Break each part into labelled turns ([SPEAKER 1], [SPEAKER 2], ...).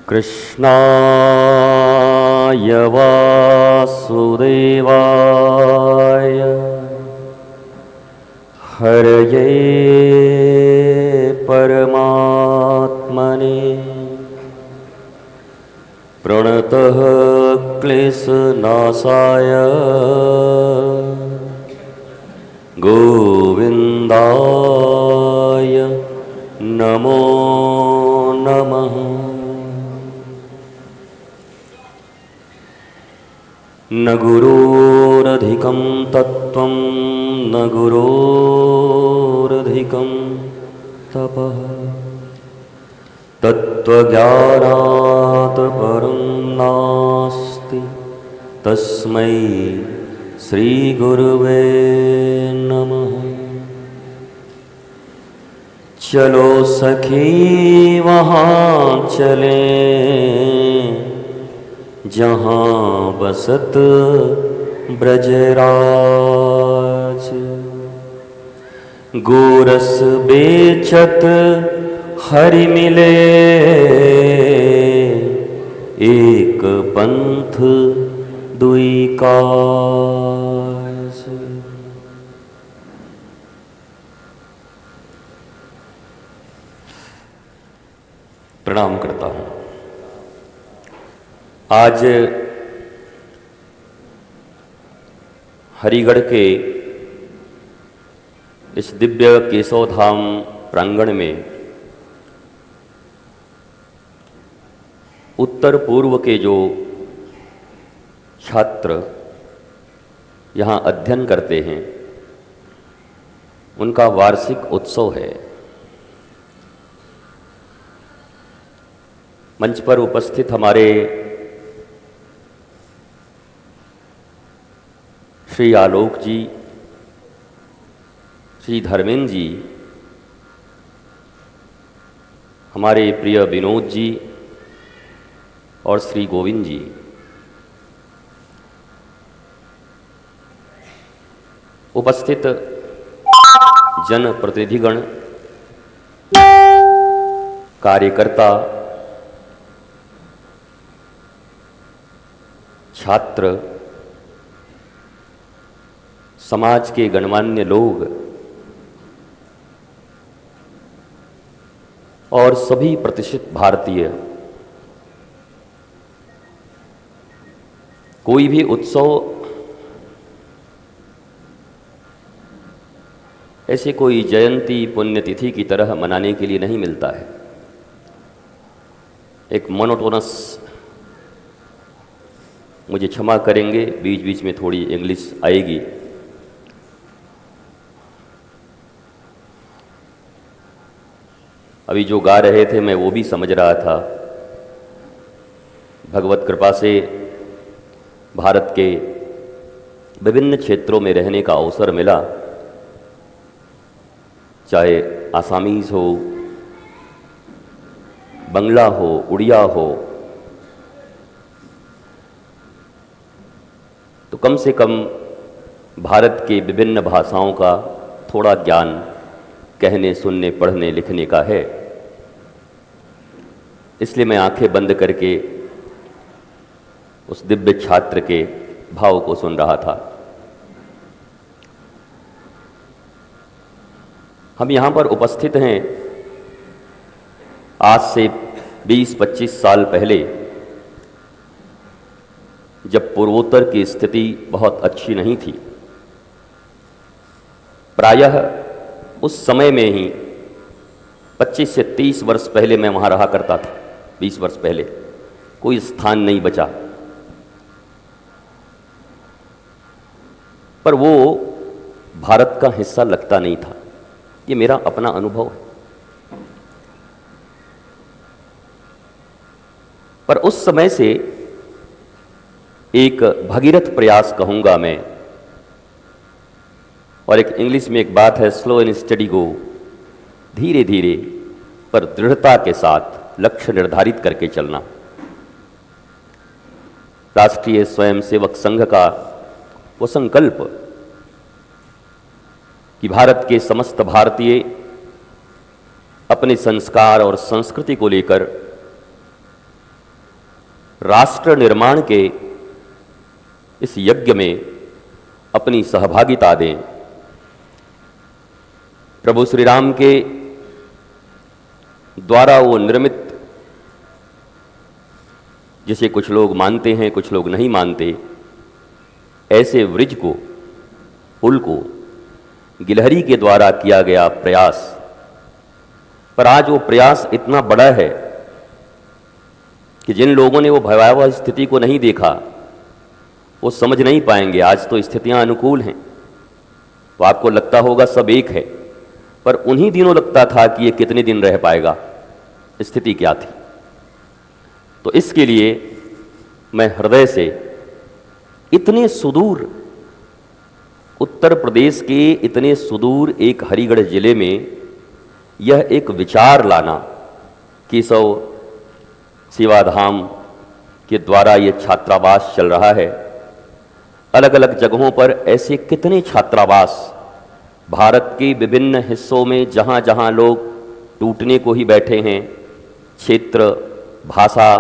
[SPEAKER 1] कृष्णाय वासुदेवाय हरये परमात्मने प्रणतः क्लेशनाशाय गोविन्दाय नमो नमः। न गुरोरधिकं तत्त्वं न गुरोरधिकं तपः तत्त्वज्ञानात् परं नास्ति तस्मै श्रीगुरुवे नमः। चलो सखी वहाँ चलें जहाँ बसत ब्रजराज, गोरस बेचत हरि मिले एक पंथ दुई काज। प्रणाम करता हूँ। आज हरिगढ़ के इस दिव्य केशव धाम प्रांगण में उत्तर पूर्व के जो छात्र यहाँ अध्ययन करते हैं उनका वार्षिक उत्सव है। मंच पर उपस्थित हमारे श्री आलोक जी, श्री धर्मेंद्र जी, हमारे प्रिय विनोद जी और श्री गोविंद जी, उपस्थित जनप्रतिनिधिगण, कार्यकर्ता, छात्र, समाज के गणमान्य लोग और सभी प्रतिष्ठित भारतीय, कोई भी उत्सव ऐसे कोई जयंती पुण्यतिथि की तरह मनाने के लिए नहीं मिलता है। एक मोनोटोनस, मुझे क्षमा करेंगे बीच बीच में थोड़ी इंग्लिश आएगी, अभी जो गा रहे थे मैं वो भी समझ रहा था। भगवत कृपा से भारत के विभिन्न क्षेत्रों में रहने का अवसर मिला, चाहे आसामीज़ हो, बंगला हो, उड़िया हो, तो कम से कम भारत के विभिन्न भाषाओं का थोड़ा ज्ञान कहने, सुनने, पढ़ने, लिखने का है। इसलिए मैं आंखें बंद करके उस दिव्य छात्र के भाव को सुन रहा था। हम यहाँ पर उपस्थित हैं आज से 20-25 साल पहले, जब पूर्वोत्तर की स्थिति बहुत अच्छी नहीं थी। प्रायः उस समय में ही 25 से 30 वर्ष पहले मैं वहाँ रहा करता था। 20 वर्ष पहले कोई स्थान नहीं बचा, पर वो भारत का हिस्सा लगता नहीं था। ये मेरा अपना अनुभव है। पर उस समय से एक भगीरथ प्रयास कहूँगा मैं, और एक इंग्लिश में एक बात है, स्लो एंड स्टडी गो, धीरे धीरे पर दृढ़ता के साथ लक्ष्य निर्धारित करके चलना। राष्ट्रीय स्वयंसेवक संघ का वो संकल्प कि भारत के समस्त भारतीय अपने संस्कार और संस्कृति को लेकर राष्ट्र निर्माण के इस यज्ञ में अपनी सहभागिता दें। प्रभु श्री राम के द्वारा वो निर्मित, जिसे कुछ लोग मानते हैं कुछ लोग नहीं मानते, ऐसे वृज को, पुल को गिलहरी के द्वारा किया गया प्रयास, पर आज वो प्रयास इतना बड़ा है कि जिन लोगों ने वो भयावह स्थिति को नहीं देखा वो समझ नहीं पाएंगे। आज तो स्थितियां अनुकूल हैं तो आपको लगता होगा सब एक है, पर उन्हीं दिनों लगता था कि ये कितने दिन रह पाएगा, स्थिति क्या थी। तो इसके लिए मैं हृदय से इतने सुदूर उत्तर प्रदेश के इतने सुदूर एक हरिगढ़ जिले में यह एक विचार लाना, केशव सेवाधाम के द्वारा ये छात्रावास चल रहा है। अलग अलग जगहों पर ऐसे कितने छात्रावास भारत के विभिन्न हिस्सों में, जहाँ जहाँ लोग टूटने को ही बैठे हैं, क्षेत्र, भाषा,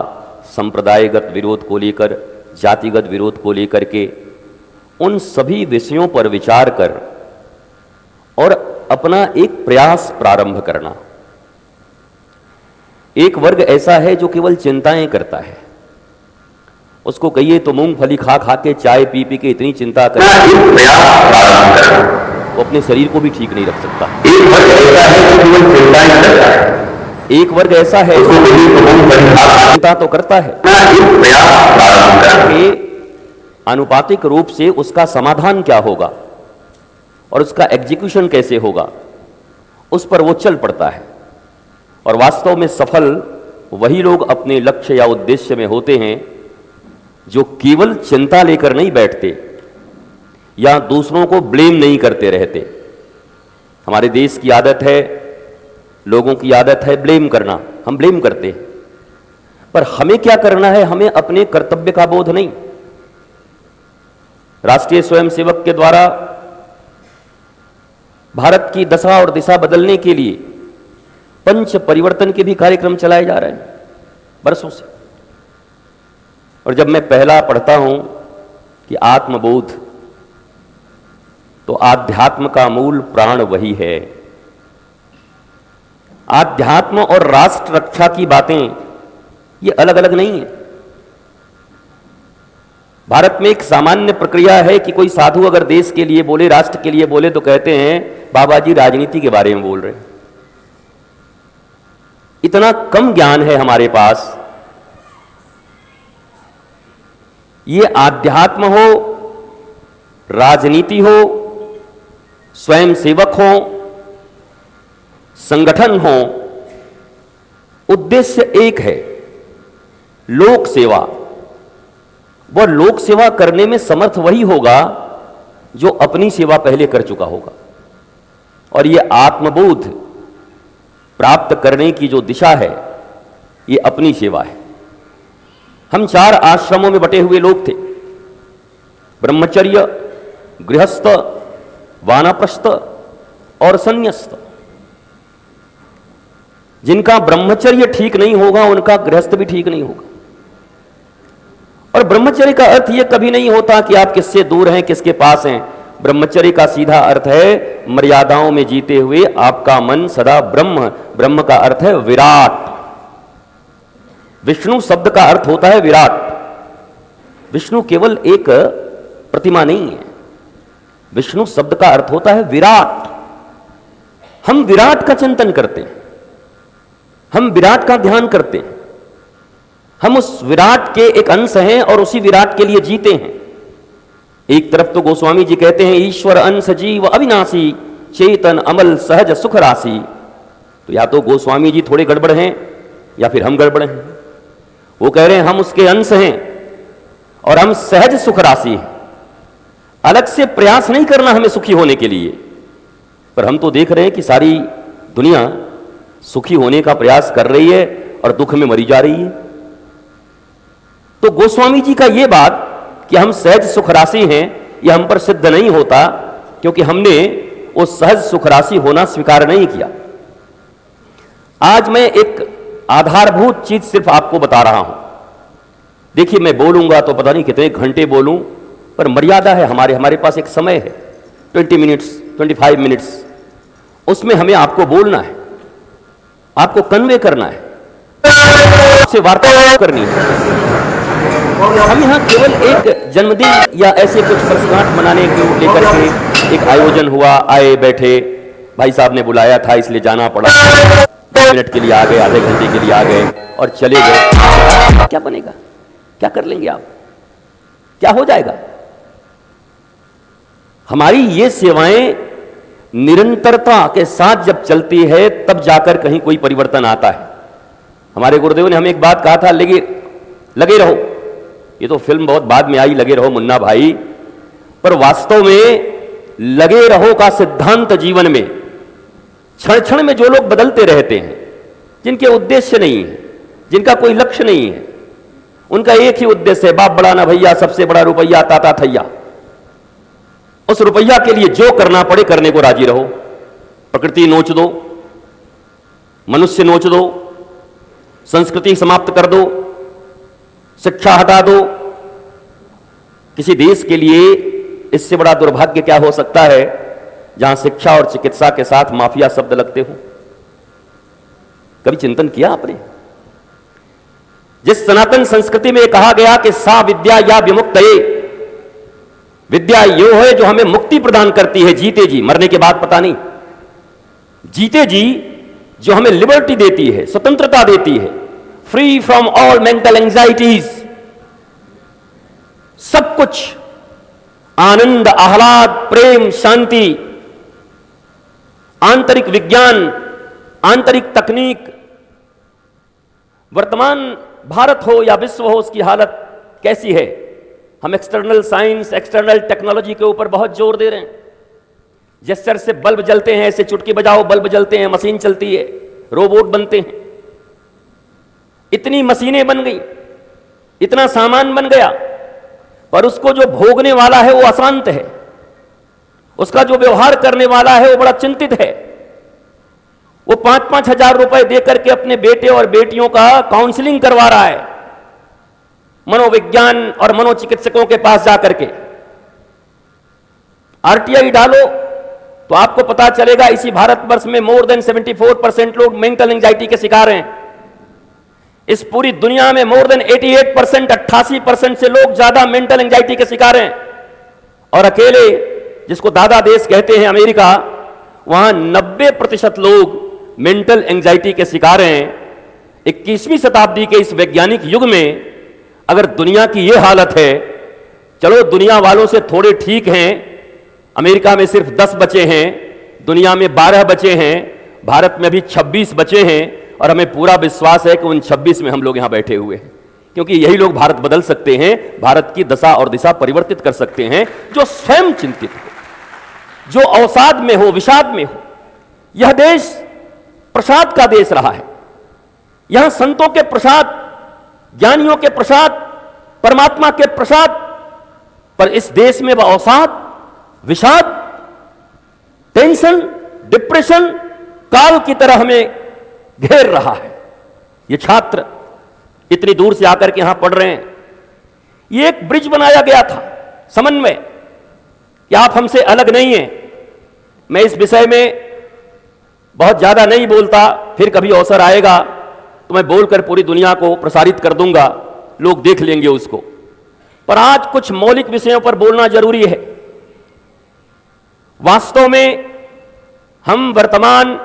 [SPEAKER 1] संप्रदायगत विरोध को लेकर, जातिगत विरोध को लेकर के, उन सभी विषयों पर विचार कर और अपना एक प्रयास प्रारंभ करना। एक वर्ग ऐसा है जो केवल चिंताएं करता है, उसको कहिए तो मूंगफली खा खा के, चाय पी पी के इतनी चिंता कर वो अपने शरीर को भी ठीक नहीं रख सकता। एक वर्ग ऐसा है जो चिंता तो करता है कि आनुपातिक रूप से उसका समाधान क्या होगा और उसका एग्जीक्यूशन कैसे होगा, उस पर वो चल पड़ता है। और वास्तव में सफल वही लोग अपने लक्ष्य या उद्देश्य में होते हैं जो केवल चिंता लेकर नहीं बैठते या दूसरों को ब्लेम नहीं करते रहते। हमारे देश की आदत है, लोगों की आदत है ब्लेम करना, हम ब्लेम करते हैं, पर हमें क्या करना है, हमें अपने कर्तव्य का बोध नहीं। राष्ट्रीय स्वयंसेवक के द्वारा भारत की दशा और दिशा बदलने के लिए पंच परिवर्तन के भी कार्यक्रम चलाए जा रहे हैं बरसों से। और जब मैं पहला पढ़ता हूं कि आत्मबोध, तो आध्यात्म का मूल प्राण वही है। आध्यात्म और राष्ट्र रक्षा की बातें ये अलग अलग नहीं है। भारत में एक सामान्य प्रक्रिया है कि कोई साधु अगर देश के लिए बोले, राष्ट्र के लिए बोले, तो कहते हैं बाबा जी राजनीति के बारे में बोल रहे हैं। इतना कम ज्ञान है हमारे पास। ये आध्यात्म हो, राजनीति हो, स्वयंसेवक हो, संगठन हो, उद्देश्य एक है, लोक सेवा। वह लोक सेवा करने में समर्थ वही होगा जो अपनी सेवा पहले कर चुका होगा। और यह आत्मबोध प्राप्त करने की जो दिशा है, ये अपनी सेवा है। हम 4 आश्रमों में बटे हुए लोग थे, ब्रह्मचर्य, गृहस्थ, वानप्रस्थ और संन्यास्त। जिनका ब्रह्मचर्य ठीक नहीं होगा उनका गृहस्थ भी ठीक नहीं होगा। और ब्रह्मचर्य का अर्थ यह कभी नहीं होता कि आप किससे दूर हैं, किसके पास हैं। ब्रह्मचर्य का सीधा अर्थ है मर्यादाओं में जीते हुए आपका मन सदा ब्रह्म। ब्रह्म का अर्थ है विराट। विष्णु शब्द का अर्थ होता है विराट। विष्णु केवल एक प्रतिमा नहीं है, विष्णु शब्द का अर्थ होता है विराट। हम विराट का चिंतन करते हैं, हम विराट का ध्यान करते हैं, हम उस विराट के एक अंश हैं और उसी विराट के लिए जीते हैं। एक तरफ तो गोस्वामी जी कहते हैं ईश्वर अंश जीव अविनाशी, चेतन अमल सहज सुख राशि। तो या तो गोस्वामी जी थोड़े गड़बड़ हैं या फिर हम गड़बड़ हैं। वो कह रहे हैं हम उसके अंश हैं और हम सहज सुख राशि हैं। अलग से प्रयास नहीं करना हमें सुखी होने के लिए, पर हम तो देख रहे हैं कि सारी दुनिया सुखी होने का प्रयास कर रही है और दुख में मरी जा रही है। तो गोस्वामी जी का यह बात कि हम सहज सुख राशि हैं, यह हम पर सिद्ध नहीं होता, क्योंकि हमने वो सहज सुख राशि होना स्वीकार नहीं किया। आज मैं एक आधारभूत चीज सिर्फ आपको बता रहा हूं देखिए, मैं बोलूंगा तो पता नहीं कितने घंटे बोलूं, पर मर्यादा है, हमारे पास एक समय है, 20 मिनट्स, 25 मिनट्स। उसमें हमें आपको बोलना है, आपको कन्वे करना है, आपसे वार्तालाप करनी है। हम यहाँ केवल एक जन्मदिन या ऐसे कुछ वर्षगांठ मनाने को लेकर के एक आयोजन हुआ, आए बैठे, भाई साहब ने बुलाया था इसलिए जाना पड़ा, 10 मिनट के लिए आ गए, आधे घंटे के लिए आ गए और चले गए। क्या बनेगा? क्या कर लेंगे आप? क्या हो जाएगा? हमारी ये सेवाएं निरंतरता के साथ जब चलती है तब जाकर कहीं कोई परिवर्तन आता है। हमारे गुरुदेव ने हमें एक बात कहा था, लगे रहो। ये तो फिल्म बहुत बाद में आई, लगे रहो मुन्ना भाई, पर वास्तव में लगे रहो का सिद्धांत जीवन में क्षण क्षण में जो लोग बदलते रहते हैं, जिनके उद्देश्य नहीं है, जिनका कोई लक्ष्य नहीं है, उनका एक ही उद्देश्य है, बाप बड़ा ना भैया, सबसे बड़ा रुपया, ताता थैया। उस रुपया के लिए जो करना पड़े करने को राजी रहो। प्रकृति नोच दो, मनुष्य नोच दो, संस्कृति समाप्त कर दो, शिक्षा हटा दो। किसी देश के लिए इससे बड़ा दुर्भाग्य क्या हो सकता है जहां शिक्षा और चिकित्सा के साथ माफिया शब्द लगते हो? कभी चिंतन किया आपने? जिस सनातन संस्कृति में कहा गया कि सा विद्या या विमुक्तये, विद्या यो है जो हमें मुक्ति प्रदान करती है जीते जी, मरने के बाद पता नहीं, जीते जी जो हमें लिबर्टी देती है, स्वतंत्रता देती है, free from all mental anxieties, सब कुछ आनंद, आह्लाद, प्रेम, शांति, आंतरिक विज्ञान, आंतरिक तकनीक। वर्तमान भारत हो या विश्व हो, उसकी हालत कैसी है? हम एक्सटर्नल साइंस, एक्सटर्नल टेक्नोलॉजी के ऊपर बहुत जोर दे रहे हैं। जेस्चर से बल्ब जलते हैं, ऐसे चुटकी बजाओ बल्ब जलते हैं, मशीन चलती है, रोबोट बनते हैं। इतनी मशीनें बन गई, इतना सामान बन गया, पर उसको जो भोगने वाला है वो अशांत है, उसका जो व्यवहार करने वाला है वो बड़ा चिंतित है। वो 5-5 हजार रुपए देकर के अपने बेटे और बेटियों का काउंसलिंग करवा रहा है, मनोविज्ञान और मनोचिकित्सकों के पास जाकर के। आरटीआई डालो तो आपको पता चलेगा इसी भारतवर्ष में मोर देन 74% लोग मेंटल एंजाइटी के शिकार हैं। इस पूरी दुनिया में मोर देन 88%, 88% से लोग ज्यादा मेंटल एंजाइटी के शिकार हैं। और अकेले जिसको दादा देश कहते हैं अमेरिका, वहां 90% लोग मेंटल एंजाइटी के शिकार हैं। 21वीं शताब्दी के इस वैज्ञानिक युग में अगर दुनिया की यह हालत है, चलो दुनिया वालों से थोड़े ठीक हैं, अमेरिका में सिर्फ 10 बचे हैं, दुनिया में 12 बचे हैं, भारत में भी 26 बचे हैं, और हमें पूरा विश्वास है कि उन 26 में हम लोग यहां बैठे हुए हैं, क्योंकि यही लोग भारत बदल सकते हैं, भारत की दशा और दिशा परिवर्तित कर सकते हैं, जो स्वयं चिंतित हो, जो अवसाद में हो, विषाद में हो। यह देश प्रसाद का देश रहा है। यहां संतों के प्रसाद, ज्ञानियों के प्रसाद, परमात्मा के प्रसाद, पर इस देश में वह अवसाद, विषाद, टेंशन, डिप्रेशन काल की तरह हमें घेर रहा है। ये छात्र इतनी दूर से आकर के यहां पढ़ रहे हैं। ये एक ब्रिज बनाया गया था, समन्वय, कि आप हमसे अलग नहीं हैं। मैं इस विषय में बहुत ज्यादा नहीं बोलता, फिर कभी अवसर आएगा तो मैं बोलकर पूरी दुनिया को प्रसारित कर दूंगा, लोग देख लेंगे उसको। पर आज कुछ मौलिक विषयों पर बोलना जरूरी है। वास्तव में हम वर्तमान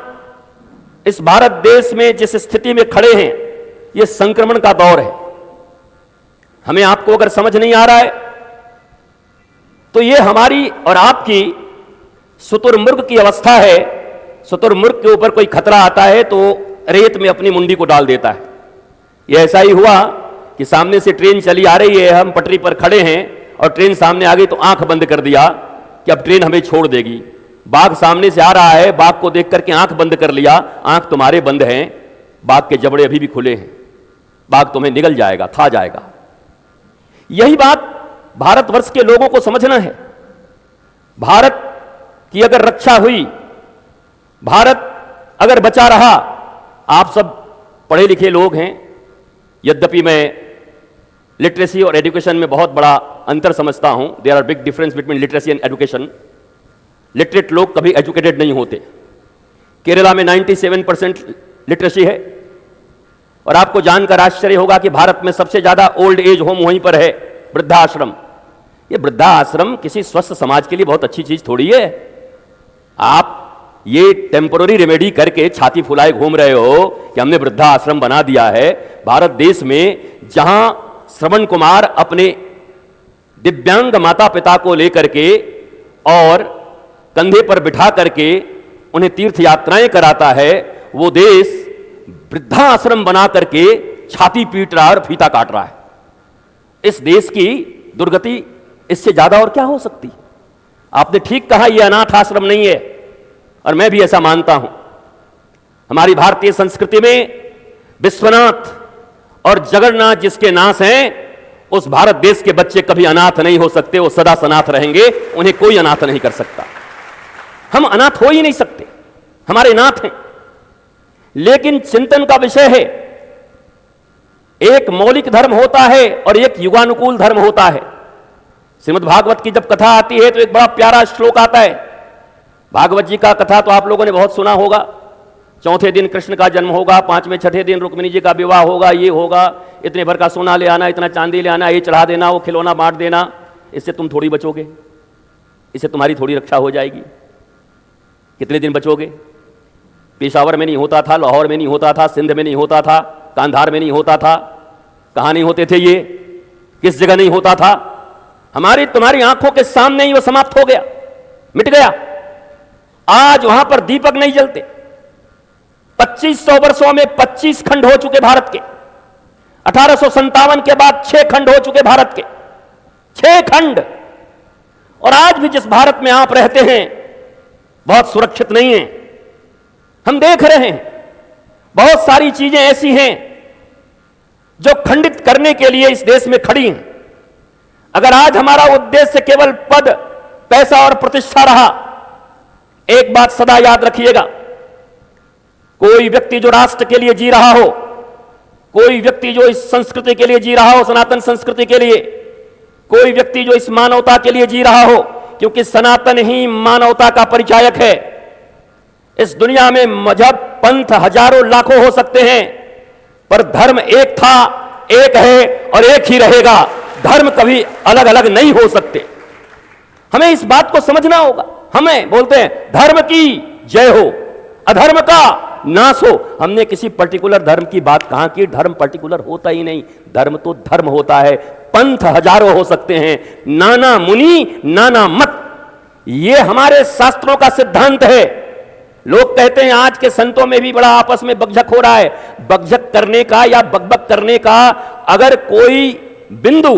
[SPEAKER 1] इस भारत देश में जिस स्थिति में खड़े हैं, यह संक्रमण का दौर है। हमें आपको अगर समझ नहीं आ रहा है तो यह हमारी और आपकी शुतुरमुर्ग की अवस्था है। शुतुरमुर्ग के ऊपर कोई खतरा आता है तो रेत में अपनी मुंडी को डाल देता है। यह ऐसा ही हुआ कि सामने से ट्रेन चली आ रही है, हम पटरी पर खड़े हैं और ट्रेन सामने आ गई तो आंख बंद कर दिया कि अब ट्रेन हमें छोड़ देगी। बाघ सामने से आ रहा है, बाघ को देख करके आंख बंद कर लिया, आंख तुम्हारे बंद हैं, बाघ के जबड़े अभी भी खुले हैं, बाघ तुम्हें निगल जाएगा, खा जाएगा। यही बात भारतवर्ष के लोगों को समझना है। भारत की अगर रक्षा हुई, भारत अगर बचा रहा, आप सब पढ़े लिखे लोग हैं, यद्यपि मैं लिटरेसी और एजुकेशन में बहुत बड़ा अंतर समझता हूं। There are big difference between literacy and education. Literate लोग कभी एजुकेटेड नहीं होते। केरला में 97% लिटरेसी है, और आपको जानकर आश्चर्य होगा कि भारत में सबसे ज्यादा ओल्ड एज होम वहीं पर है, वृद्धाश्रम। ये वृद्धाश्रम किसी स्वस्थ समाज के लिए बहुत अच्छी चीज थोड़ी है। आप ये टेम्पोररी रेमेडी करके छाती फुलाए घूम रहे हो कि हमने वृद्धाश्रम बना दिया है। भारत देश में जहां श्रवण कुमार अपने दिव्यांग माता पिता को लेकर के और कंधे पर बिठा करके उन्हें तीर्थ यात्राएं कराता है, वो देश वृद्धाश्रम बना करके छाती पीट रहा है और फीता काट रहा है। इस देश की दुर्गति इससे ज्यादा और क्या हो सकती है? आपने ठीक कहा, यह अनाथ आश्रम नहीं है, और मैं भी ऐसा मानता हूं। हमारी भारतीय संस्कृति में विश्वनाथ और जगन्नाथ जिसके नाश हैं, उस भारत देश के बच्चे कभी अनाथ नहीं हो सकते। वो सदा सनाथ रहेंगे, उन्हें कोई अनाथ नहीं कर सकता। हम अनाथ हो ही नहीं सकते, हमारे नाथ हैं। लेकिन चिंतन का विषय है, एक मौलिक धर्म होता है और एक युगानुकूल धर्म होता है। श्रीमद् भागवत की जब कथा आती है तो एक बड़ा प्यारा श्लोक आता है। भागवत जी का कथा तो आप लोगों ने बहुत सुना होगा। चौथे दिन कृष्ण का जन्म होगा, पांचवें छठे दिन रुक्मिणी जी का विवाह होगा, ये होगा, इतने भर का सोना ले आना, इतना चांदी ले आना, ये चढ़ा देना, वो खिलौना बांट देना। इससे तुम थोड़ी बचोगे, इससे तुम्हारी थोड़ी रक्षा हो जाएगी। कितने दिन बचोगे? पेशावर में नहीं होता था, लाहौर में नहीं होता था, सिंध में नहीं होता था, कांधार में नहीं होता था। कहां नहीं होते थे ये? किस जगह नहीं होता था? हमारी तुम्हारी आंखों के सामने ही वो समाप्त हो गया, मिट गया। आज वहां पर दीपक नहीं जलते। 2500 वर्षों में 25 खंड हो चुके भारत के। 1857 के बाद 6 खंड हो चुके भारत के, 6 खंड। और आज भी जिस भारत में आप रहते हैं बहुत सुरक्षित नहीं है। हम देख रहे हैं बहुत सारी चीजें ऐसी हैं जो खंडित करने के लिए इस देश में खड़ी हैं। अगर आज हमारा उद्देश्य केवल पद, पैसा और प्रतिष्ठा रहा, एक बात सदा याद रखिएगा, कोई व्यक्ति जो राष्ट्र के लिए जी रहा हो, कोई व्यक्ति जो इस संस्कृति के लिए जी रहा हो, सनातन संस्कृति के लिए, कोई व्यक्ति जो इस मानवता के लिए जी रहा हो, क्योंकि सनातन ही मानवता का परिचायक है। इस दुनिया में मजहब, पंथ हजारों लाखों हो सकते हैं, पर धर्म एक था, एक है और एक ही रहेगा। धर्म कभी अलग अलग नहीं हो सकते। हमें इस बात को समझना होगा। हमें बोलते हैं धर्म की जय हो, अधर्म का नाश हो। हमने किसी पर्टिकुलर धर्म की बात कहां की? धर्म पर्टिकुलर होता ही नहीं, धर्म तो धर्म होता है। पंथ हजारों हो सकते हैं, नाना मुनि नाना मत, ये हमारे शास्त्रों का सिद्धांत है। लोग कहते हैं आज के संतों में भी बड़ा आपस में बकझक हो रहा है। बकझक करने का या बकबक करने का अगर कोई बिंदु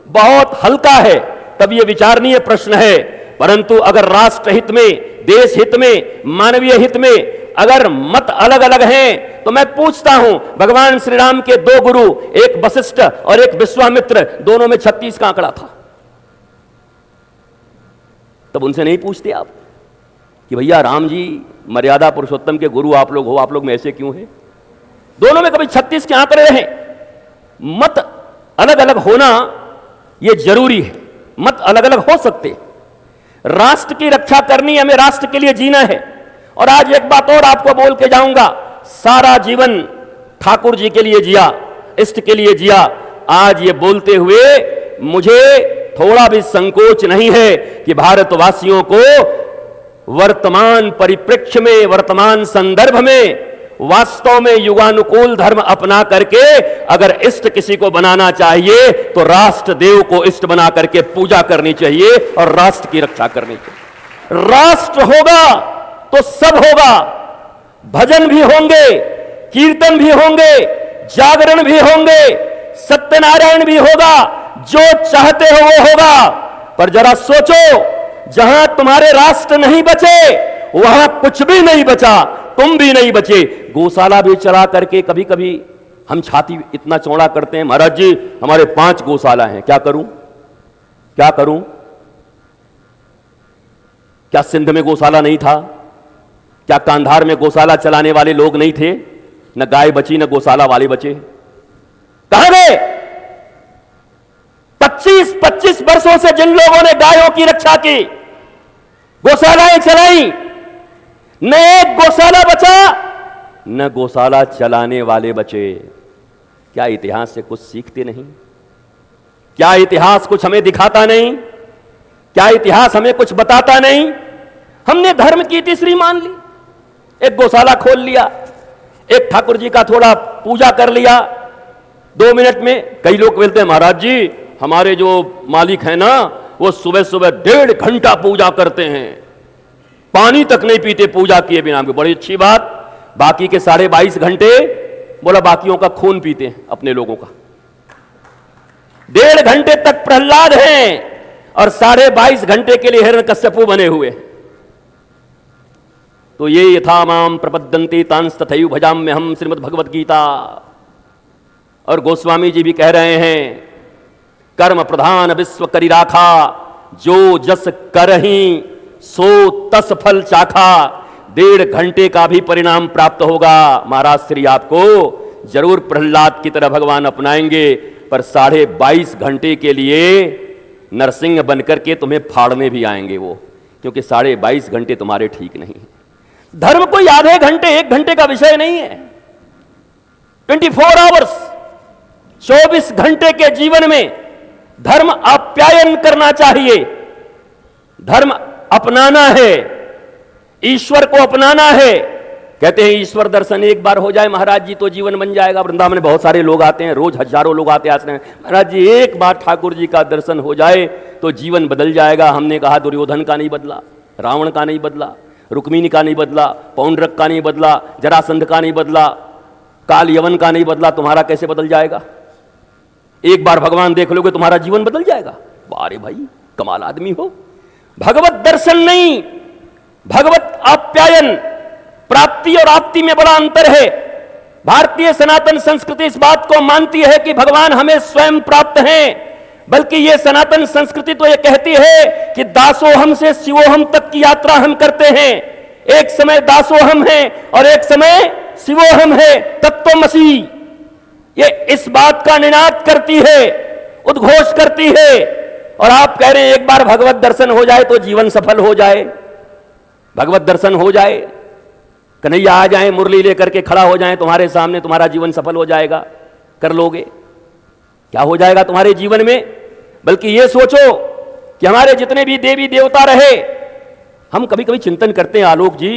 [SPEAKER 1] बहुत हल्का है तब यह विचारणीय प्रश्न है, परंतु अगर राष्ट्र हित में, देश हित में, मानवीय हित में अगर मत अलग अलग हैं तो मैं पूछता हूं, भगवान श्री राम के 2 गुरु, एक वशिष्ठ और एक विश्वामित्र, दोनों में 36 का आंकड़ा था। तब उनसे नहीं पूछते आप कि भैया राम जी मर्यादा पुरुषोत्तम के गुरु आप लोग हो, आप लोग में ऐसे क्यों है? दोनों में कभी 36 के आंकड़े रहे। मत अलग अलग होना यह जरूरी है, मत अलग अलग हो सकते। राष्ट्र की रक्षा करनी, हमें राष्ट्र के लिए जीना है। और आज एक बात और आपको बोल के जाऊंगा, सारा जीवन ठाकुर जी के लिए जिया, इष्ट के लिए जिया। आज ये बोलते हुए मुझे थोड़ा भी संकोच नहीं है कि भारतवासियों को वर्तमान परिप्रेक्ष्य में, वर्तमान संदर्भ में वास्तव में युगानुकूल धर्म अपना करके अगर इष्ट किसी को बनाना चाहिए तो राष्ट्र देव को इष्ट बना करके पूजा करनी चाहिए और राष्ट्र की रक्षा करनी चाहिए। राष्ट्र होगा तो सब होगा, भजन भी होंगे, कीर्तन भी होंगे, जागरण भी होंगे, सत्यनारायण भी होगा, जो चाहते हो वो होगा। पर जरा सोचो, जहां तुम्हारे राष्ट्र नहीं बचे वहां कुछ भी नहीं बचा, तुम भी नहीं बचे। गौशाला भी चला करके कभी कभी हम छाती इतना चौड़ा करते हैं, महाराज जी हमारे 5 गौशाला हैं, क्या करूं, क्या करूं? क्या सिंध में गौशाला नहीं था? क्या कांधार में गौशाला चलाने वाले लोग नहीं थे? न गाय बची न गौशाला वाले बचे। कहां गए? 20-25 वर्षों से जिन लोगों ने गायों की रक्षा की, गौशालाएं चलाई, न एक गौशाला बचा, न गौशाला चलाने वाले बचे। क्या इतिहास से कुछ सीखते नहीं? क्या इतिहास कुछ हमें दिखाता नहीं? क्या इतिहास हमें कुछ बताता नहीं? हमने धर्म की तीसरी मान ली, एक गौशाला खोल लिया, एक ठाकुर जी का थोड़ा पूजा कर लिया 2 मिनट में। कई लोग बोलते हैं महाराज जी हमारे जो मालिक हैं ना वो सुबह सुबह 1.5 घंटा पूजा करते हैं, पानी तक नहीं पीते पूजा किए बिना। बड़ी अच्छी बात। बाकी के 22.5 घंटे बोला बाकियों का खून पीते हैं अपने लोगों का। 1.5 घंटे तक प्रहलाद हैं और 22.5 घंटे के लिए हिरण्यकश्यपु बने हुए। तो ये यथा माम प्रपद्यन्ते तांस तथैव भजाम्य हम, श्रीमद् भगवत गीता। और गोस्वामी जी भी कह रहे हैं कर्म प्रधान विश्व करी राखा, जो जस करही सो तस फल चाखा। 1.5 घंटे का भी परिणाम प्राप्त होगा। महाराज श्री आपको जरूर प्रहलाद की तरह भगवान अपनाएंगे, पर 22.5 घंटे के लिए नरसिंह बनकर के तुम्हें फाड़ने भी आएंगे वो, क्योंकि 22.5 घंटे तुम्हारे ठीक नहीं है। धर्म कोई आधे घंटे 1 घंटे का विषय नहीं है। 24 आवर्स 24 घंटे के जीवन में धर्म आप्यायन करना चाहिए, धर्म अपनाना है, ईश्वर को अपनाना है। कहते हैं ईश्वर दर्शन एक बार हो जाए महाराज जी तो जीवन बन जाएगा। वृंदावन में बहुत सारे लोग आते हैं, रोज हजारों लोग आते हैं महाराज जी एक बार ठाकुर जी का दर्शन हो जाए तो जीवन बदल जाएगा। हमने कहा दुर्योधन का नहीं बदला, रावण का नहीं बदला, रुक्मिणी का नहीं बदला, पौंड्रक का नहीं बदला, जरासंध का नहीं बदला, काल यवन का नहीं बदला, तुम्हारा कैसे बदल जाएगा? एक बार भगवान देख लोगे तुम्हारा जीवन बदल जाएगा। अरे भाई कमाल आदमी हो। भगवत दर्शन नहीं, भगवत आप्यायन। प्राप्ति और आप्ति में बड़ा अंतर है। भारतीय सनातन संस्कृति इस बात को मानती है कि भगवान हमें स्वयं प्राप्त हैं, बल्कि ये सनातन संस्कृति तो ये कहती है कि दासोहम से शिवोहम तक की यात्रा हम करते हैं। एक समय दासोहम है और एक समय शिवोहम है, तत्वमसि। ये इस बात का निनाद करती है, उद्घोष करती है। और आप कह रहे हैं एक बार भगवत दर्शन हो जाए तो जीवन सफल हो जाए, भगवत दर्शन हो जाए, कन्हैया आ जाए मुरली लेकर के खड़ा हो जाए तुम्हारे सामने, तुम्हारा जीवन सफल हो जाएगा। कर लोगे? क्या हो जाएगा तुम्हारे जीवन में? बल्कि ये सोचो कि हमारे जितने भी देवी देवता रहे, हम कभी कभी चिंतन करते हैं आलोक जी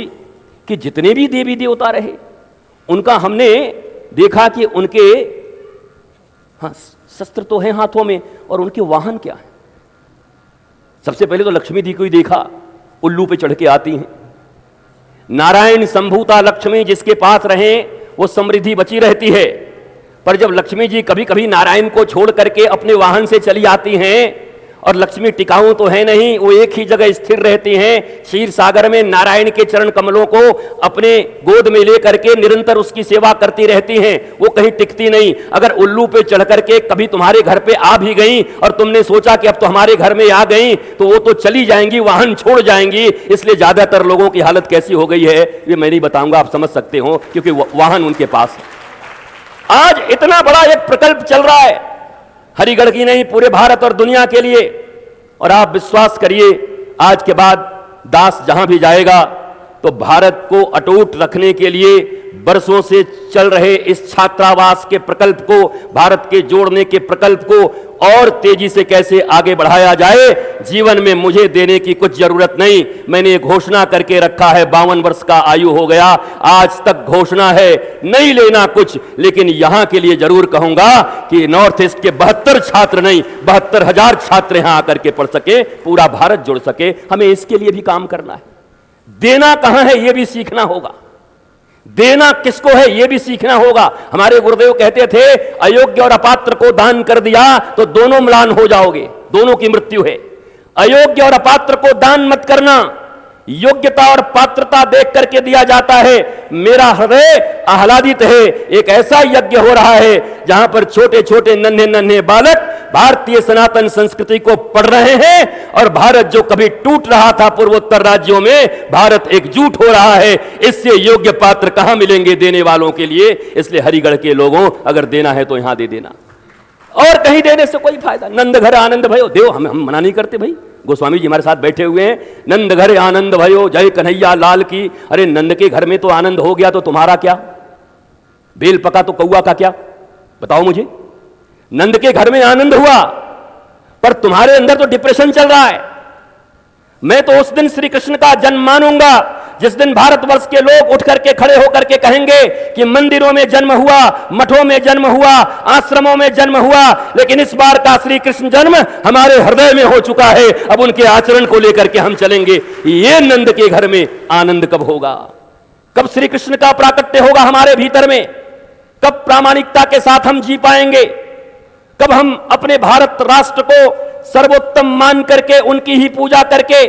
[SPEAKER 1] कि जितने भी देवी देवता रहे उनका हमने देखा कि उनके हाँ शस्त्र तो हैं हाथों में, और उनके वाहन क्या है? सबसे पहले तो लक्ष्मी जी को ही देखा, उल्लू पे चढ़ के आती हैं। नारायण संभूता लक्ष्मी जिसके पास रहे वो समृद्धि बची रहती है। पर जब लक्ष्मी जी कभी कभी नारायण को छोड़ करके अपने वाहन से चली आती हैं, और लक्ष्मी टिकाऊ तो है नहीं, वो एक ही जगह स्थिर रहती हैं, क्षीर सागर में नारायण के चरण कमलों को अपने गोद में लेकर के निरंतर उसकी सेवा करती रहती हैं, वो कहीं टिकती नहीं। अगर उल्लू पे चढ़ करके कभी तुम्हारे घर पे आ भी गई और तुमने सोचा कि अब तो हमारे घर में आ गई, तो वो तो चली जाएंगी, वाहन छोड़ जाएंगी। इसलिए ज्यादातर लोगों की हालत कैसी हो गई है ये मैं नहीं बताऊंगा, आप समझ सकते हो, क्योंकि वाहन उनके पास है। आज इतना बड़ा एक प्रकल्प चल रहा है, हरिगढ़ की नहीं पूरे भारत और दुनिया के लिए। और आप विश्वास करिए आज के बाद दास जहां भी जाएगा तो भारत को अटूट रखने के लिए वर्षों से चल रहे इस छात्रावास के प्रकल्प को, भारत के जोड़ने के प्रकल्प को और तेजी से कैसे आगे बढ़ाया जाए, जीवन में मुझे देने की कुछ जरूरत नहीं। मैंने ये घोषणा करके रखा है, 52 वर्ष का आयु हो गया, आज तक घोषणा है, नहीं लेना कुछ, लेकिन यहां के लिए जरूर कहूंगा कि नॉर्थ ईस्ट के 72 छात्र नहीं 72,000 छात्र यहां आकर के पढ़ सके, पूरा भारत जुड़ सके। हमें इसके लिए भी काम करना है। देना कहां है ये भी सीखना होगा, देना किसको है यह भी सीखना होगा। हमारे गुरुदेव कहते थे अयोग्य और अपात्र को दान कर दिया तो दोनों म्लान हो जाओगे, दोनों की मृत्यु है। अयोग्य और अपात्र को दान मत करना, योग्यता और पात्रता देख करके दिया जाता है। मेरा हृदय आह्लादित है, एक ऐसा यज्ञ हो रहा है जहां पर छोटे छोटे नन्हे नन्हे बालक भारतीय सनातन संस्कृति को पढ़ रहे हैं, और भारत जो कभी टूट रहा था पूर्वोत्तर राज्यों में, भारत एकजुट हो रहा है। इससे योग्य पात्र कहां मिलेंगे देने वालों के लिए? इसलिए हरिगढ़ के लोगों अगर देना है तो यहां दे देना। और कहीं देने से कोई फायदा। नंद घर आनंद भयो देव, हम मना नहीं करते भाई। गोस्वामी जी हमारे साथ बैठे हुए हैं, नंद घर आनंद भयो जय कन्हैया लाल की। अरे नंद के घर में तो आनंद हो गया, तो तुम्हारा क्या? बेल पका तो कौआ का क्या? बताओ मुझे। नंद के घर में आनंद हुआ, पर तुम्हारे अंदर तो डिप्रेशन चल रहा है। मैं तो उस दिन श्री कृष्ण का जन्म मानूंगा जिस दिन भारतवर्ष के लोग उठ करके खड़े होकर के कहेंगे कि मंदिरों में जन्म हुआ, मठों में जन्म हुआ, आश्रमों में जन्म हुआ, लेकिन इस बार का श्री कृष्ण जन्म हमारे हृदय में हो चुका है। अब उनके आचरण को लेकर के हम चलेंगे। ये नंद के घर में आनंद कब होगा? कब श्री कृष्ण का प्राकट्य होगा हमारे भीतर में? कब प्रामाणिकता के साथ हम जी पाएंगे? कब हम अपने भारत राष्ट्र को सर्वोत्तम मान करके उनकी ही पूजा करके?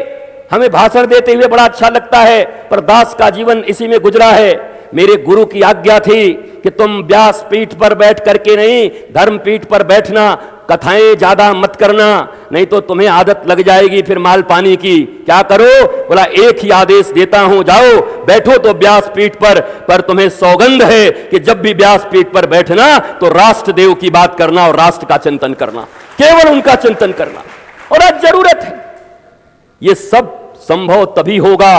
[SPEAKER 1] हमें भाषण देते हुए बड़ा अच्छा लगता है, पर दास का जीवन इसी में गुजरा है। मेरे गुरु की आज्ञा थी कि तुम व्यास पीठ पर बैठ करके नहीं, धर्म पीठ पर बैठना, कथाएं ज्यादा मत करना, नहीं तो तुम्हें आदत लग जाएगी फिर माल पानी की। क्या करो? बोला एक ही आदेश देता हूं, जाओ बैठो तो व्यास पीठ पर तुम्हें सौगंध है कि जब भी व्यास पीठ पर बैठना तो राष्ट्र देव की बात करना और राष्ट्र का चिंतन करना, केवल उनका चिंतन करना। और आज जरूरत है। ये सब संभव तभी होगा,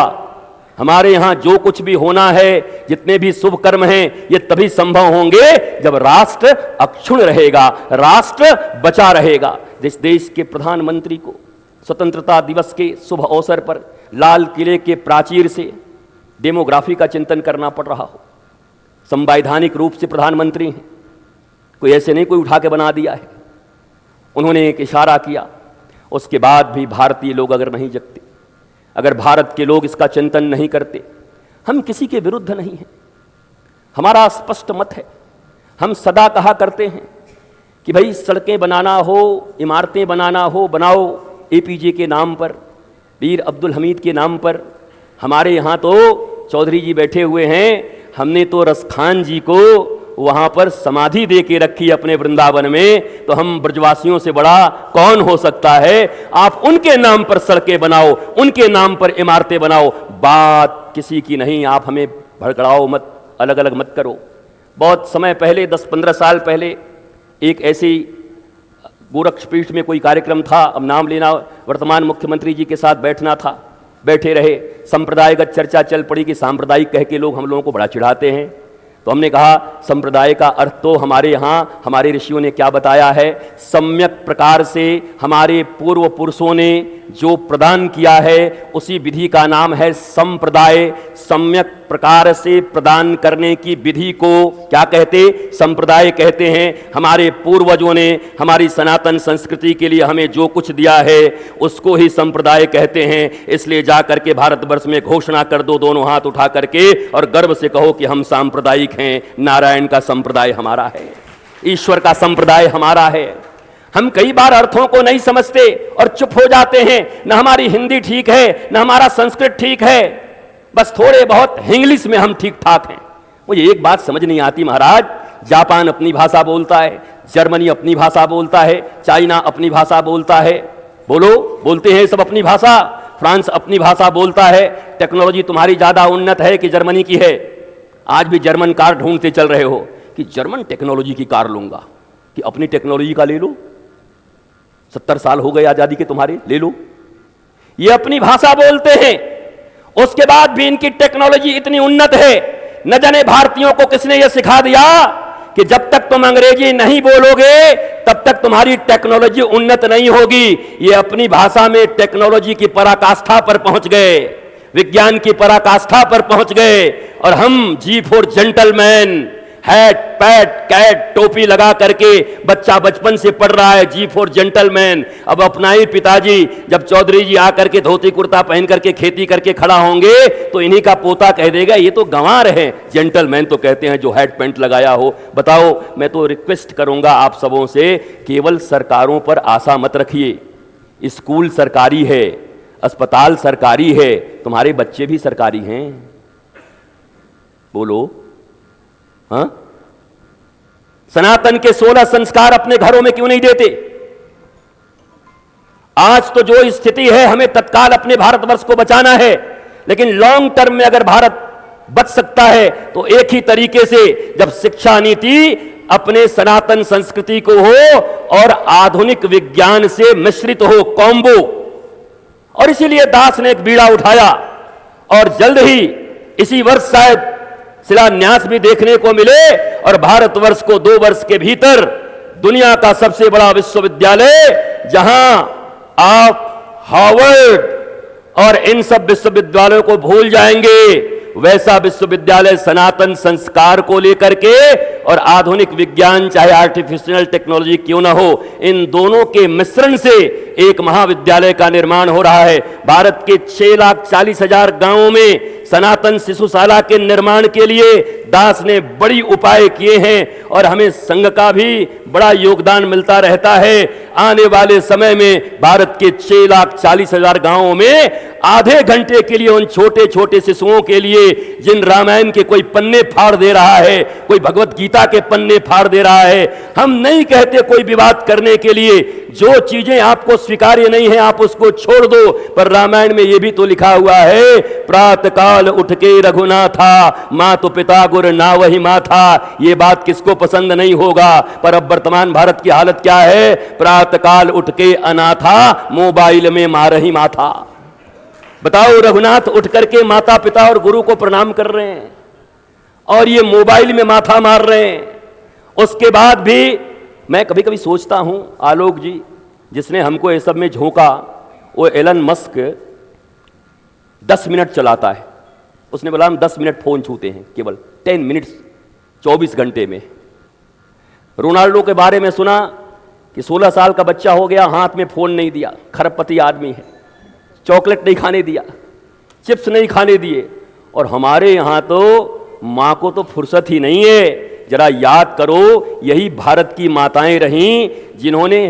[SPEAKER 1] हमारे यहां जो कुछ भी होना है, जितने भी शुभ कर्म हैं, ये तभी संभव होंगे जब राष्ट्र अक्षुण्ण रहेगा, राष्ट्र बचा रहेगा। जिस देश के प्रधानमंत्री को स्वतंत्रता दिवस के शुभ अवसर पर लाल किले के प्राचीर से डेमोग्राफी का चिंतन करना पड़ रहा हो, संवैधानिक रूप से प्रधानमंत्री हैं, कोई ऐसे नहीं कोई उठा के बना दिया है, उन्होंने एक इशारा किया, उसके बाद भी भारतीय लोग अगर नहीं जगते, अगर भारत के लोग इसका चिंतन नहीं करते, हम किसी के विरुद्ध नहीं हैं। हमारा स्पष्ट मत है। हम सदा कहा करते हैं कि भाई सड़कें बनाना हो, इमारतें बनाना हो, बनाओ एपीजे के नाम पर, वीर अब्दुल हमीद के नाम पर। हमारे यहाँ तो चौधरी जी बैठे हुए हैं, हमने तो रसखान जी को वहां पर समाधि दे के रखी अपने वृंदावन में, तो हम ब्रजवासियों से बड़ा कौन हो सकता है? आप उनके नाम पर सड़कें बनाओ, उनके नाम पर इमारतें बनाओ, बात किसी की नहीं। आप हमें भड़कड़ाओ मत, अलग अलग मत करो। बहुत समय पहले 10-15 साल पहले एक ऐसी गोरक्षपीठ में कोई कार्यक्रम था, अब नाम लेना, वर्तमान मुख्यमंत्री जी के साथ बैठना था, बैठे रहे, संप्रदायगत चर्चा चल पड़ी कि सांप्रदायिक कह के लोग हम लोगों को बड़ा चिढ़ाते हैं। तो हमने कहा संप्रदाय का अर्थ तो हमारे यहाँ हमारे ऋषियों ने क्या बताया है, सम्यक प्रकार से हमारे पूर्व पुरुषों ने जो प्रदान किया है उसी विधि का नाम है संप्रदाय। सम्यक प्रकार से प्रदान करने की विधि को क्या कहते? संप्रदाय कहते हैं। हमारे पूर्वजों ने हमारी सनातन संस्कृति के लिए हमें जो कुछ दिया है उसको ही संप्रदाय कहते हैं। इसलिए जा करके भारतवर्ष में घोषणा कर दो दोनों हाथ उठा करके और गर्व से कहो कि हम सांप्रदायिक हैं। नारायण का संप्रदाय हमारा है, ईश्वर का संप्रदाय हमारा है। हम कई बार अर्थों को नहीं समझते और चुप हो जाते हैं। न हमारी हिंदी ठीक है, न हमारा संस्कृत ठीक है, बस थोड़े बहुत इंग्लिश में हम ठीक ठाक हैं। मुझे एक बात समझ नहीं आती महाराज, जापान अपनी भाषा बोलता है, जर्मनी अपनी भाषा बोलता है, चाइना अपनी भाषा बोलता है, बोलते हैं सब अपनी भाषा, फ्रांस अपनी भाषा बोलता है। टेक्नोलॉजी तुम्हारी ज्यादा उन्नत है कि जर्मनी की है? आज भी जर्मन कार ढूंढते चल रहे हो कि जर्मन टेक्नोलॉजी की कार लूंगा, कि अपनी टेक्नोलॉजी का ले लो। 70 साल हो गए आजादी के तुम्हारे, ले लो। ये अपनी भाषा बोलते हैं, उसके बाद भी इनकी टेक्नोलॉजी इतनी उन्नत है। न जाने भारतीयों को किसने यह सिखा दिया कि जब तक तुम अंग्रेजी नहीं बोलोगे तब तक तुम्हारी टेक्नोलॉजी उन्नत नहीं होगी। ये अपनी भाषा में टेक्नोलॉजी की पराकाष्ठा पर पहुंच गए, विज्ञान की पराकाष्ठा पर पहुंच गए, और हम G for gentleman, hat pat cat टोपी लगा करके बच्चा बचपन से पढ़ रहा है जी फॉर जेंटलमैन। अब अपना ही पिताजी जब चौधरी जी आकर के धोती कुर्ता पहन करके खेती करके खड़ा होंगे तो इन्हीं का पोता कह देगा ये तो गंवार है, जेंटलमैन तो कहते हैं जो हैट पैंट लगाया हो। बताओ, मैं तो रिक्वेस्ट करूंगा आप सबों से, केवल सरकारों पर आशा मत रखिए। स्कूल सरकारी है, अस्पताल सरकारी है, तुम्हारे बच्चे भी सरकारी हैं। बोलो हाँ? सनातन के 16 संस्कार अपने घरों में क्यों नहीं देते? आज तो जो स्थिति है, हमें तत्काल अपने भारतवर्ष को बचाना है, लेकिन लॉन्ग टर्म में अगर भारत बच सकता है तो एक ही तरीके से, जब शिक्षा नीति अपने सनातन संस्कृति को हो और आधुनिक विज्ञान से मिश्रित हो, कॉम्बो। और इसीलिए दास ने एक बीड़ा उठाया और जल्द ही इसी वर्ष शायद शिलान्यास भी देखने को मिले और भारतवर्ष को 2 वर्ष के भीतर दुनिया का सबसे बड़ा विश्वविद्यालय, जहां आप हार्वर्ड और इन सब विश्वविद्यालयों को भूल जाएंगे, वैसा विश्वविद्यालय सनातन संस्कार को लेकर के और आधुनिक विज्ञान, चाहे आर्टिफिशियल टेक्नोलॉजी क्यों ना हो, इन दोनों के मिश्रण से एक महाविद्यालय का निर्माण हो रहा है। भारत के 6,40,000 गांवों में सनातन शिशुशाला के निर्माण के लिए दास ने बड़ी उपाय किए हैं और हमें संघ का भी बड़ा योगदान मिलता रहता है। आने वाले समय में भारत के 6,40,000 गांवों में आधे घंटे के लिए उन छोटे छोटे शिशुओं के लिए, जिन रामायण के कोई पन्ने फाड़ दे रहा है, कोई भगवत गीता के पन्ने फाड़ दे रहा है, हम नहीं कहते कोई विवाद करने के लिए, जो चीजें आपको स्वीकार्य नहीं है आप उसको छोड़ दो। पर रामायण में यह भी तो लिखा हुआ है, प्रातःकाल उठ के रघुनाथा, मातु पिता गुर ना वही माथा। ये बात किसको पसंद नहीं होगा, पर अब वर्तमान भारत की हालत क्या है? प्रातःकाल उठ के अनाथा, मोबाइल में मारही माथा। बताओ, रघुनाथ उठ करके माता पिता और गुरु को प्रणाम कर रहे हैं और ये मोबाइल में माथा मार रहे हैं। उसके बाद भी मैं कभी कभी सोचता हूं, आलोक जी जिसने हमको ये सब में झोंका, वो एलन मस्क 10 मिनट चलाता है। उसने बोला हम 10 मिनट फोन छूते हैं, केवल 10 मिनट्स 24 घंटे में। रोनाल्डो के बारे में सुना कि 16 साल का बच्चा हो गया, हाथ में फोन नहीं दिया, खरबपति आदमी है, चॉकलेट नहीं खाने दिया, चिप्स नहीं खाने दिए। और हमारे यहां तो मां को तो फुर्सत ही नहीं है। जरा याद करो, यही भारत की माताएं रहीं जिन्होंने